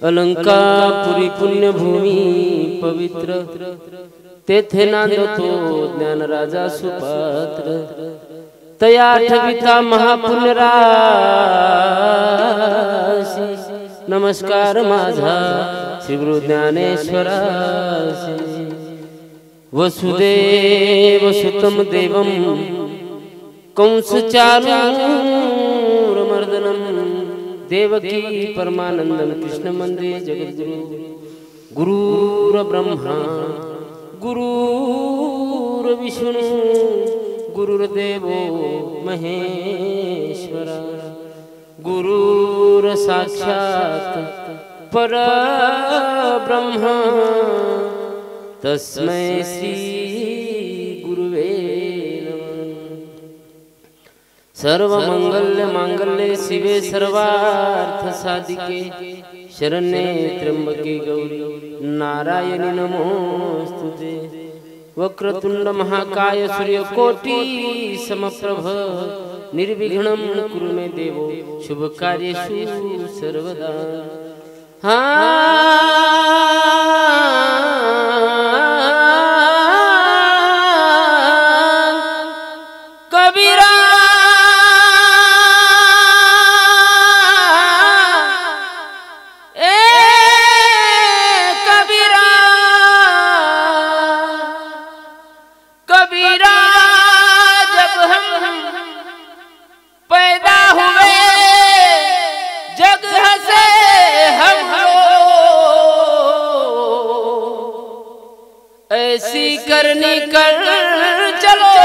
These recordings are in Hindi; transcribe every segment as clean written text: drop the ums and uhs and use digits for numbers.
अलंकापुरी पुण्यभूमी पवित्र तेथे नांदतो ज्ञान राजा सुपात्र तया आठविता महापुण्यराशी नमस्कार माझा श्री गुरु ज्ञानेश्वरासी वसुदेव सुतम देवम कंस चारूरमर्दनम देवकी परमानंदम कृष्ण वंदे जगद्गुरु गुरुर ब्रह्मा गुरुर विष्णु गुरुर्देवो महेश्वरा गुरुर साक्षात परब्रह्म तस्मै श्री गुरुवे नमः। सर्वमंगल्य मांगल्ये शिवे सर्वार्थ साधिके शरण्ये त्र्यंबके गौरी नारायणी नमोस्तुते। वक्रतुंड महाकाय सूर्यकोटि समप्रभ निर्विघ्नं कुरु मे देवो शुभ कार्येषु सर्वदा। कबीरा कबीरा जब हम पैदा हुए जग हंसे हम ऐसी करनी कर चलो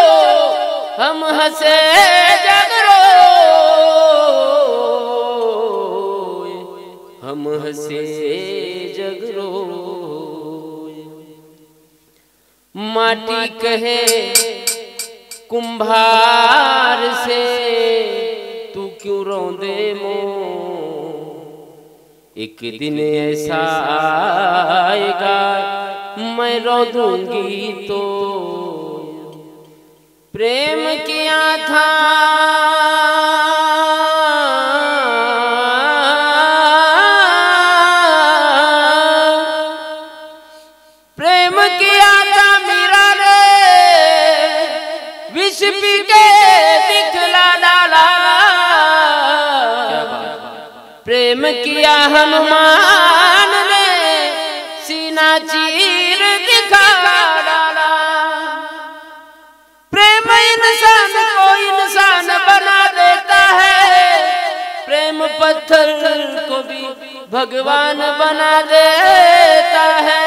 हम हंसे जग रो हम हंसे जग रो। माटी कहे कुंभार से तू क्यों रोंदे मो एक दिन ऐसा आएगा मैं रो दूंगी तो। प्रेम किया था प्रेम किया था मीरा रे विष पी के दिखला डाला। प्रेम किया हनुमान ने सीना चीर दिखा डाला। प्रेम इंसान को इंसान बना देता है प्रेम पत्थर को भी भगवान बना देता है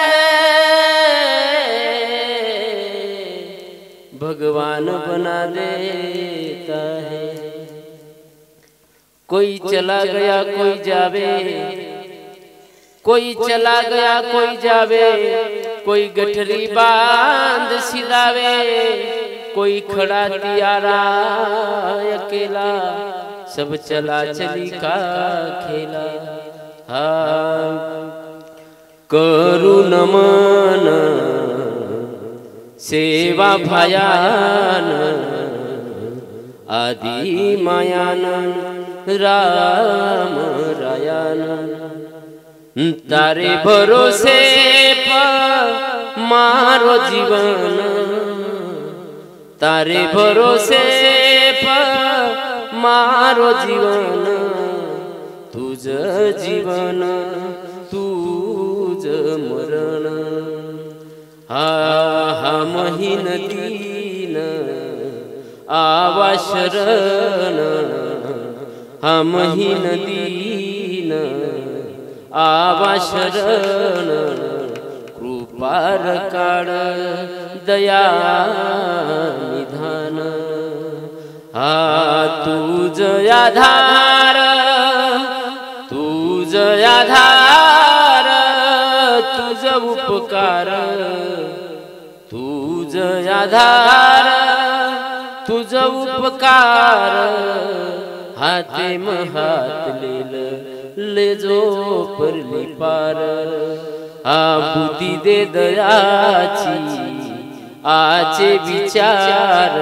भगवान बना देता है। कोई चला गया कोई जावे कोई चला गया कोई जावे कोई गठरी बांध सिदावे कोई खड़ा तियारा अकेला सब चला चली का खेला। हाँ करू नमन सेवा भयान आदि मायान राम रायान तारे भरोसे पर मारो जीवन तारे भरोसे पर मारो जीवन तुझ जीवन तुझ मरण। हा महीन दीन आवा शरण हा महीन दीन आवा शरण कृपार काळ दया निधान। हा तुझ आधार तुझ आधार तुझ उपकार तुझ आधार तुझ उपकार हाते हात ले जो परली पार। हा बुद्धी दे दयाची आचे विचार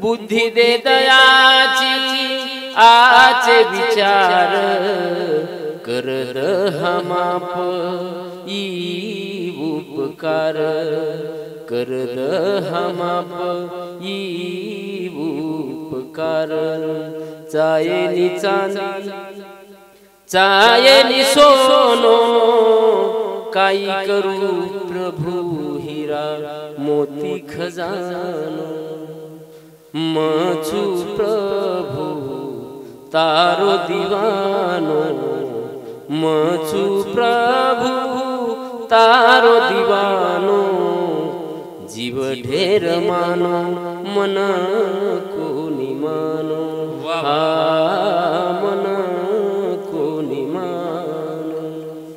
बुद्धि दे दयाची आचे विचार कर हमाप ई उपकार कर हमाप ई उपकार चायनी चांदी चायनी सोनो काई करू प्रभु हीरा मोती खजानो मछु प्रभु तारो दीवानो मछु प्रभु तारो दीवानो जीव ढेर मानो मन को निमानो।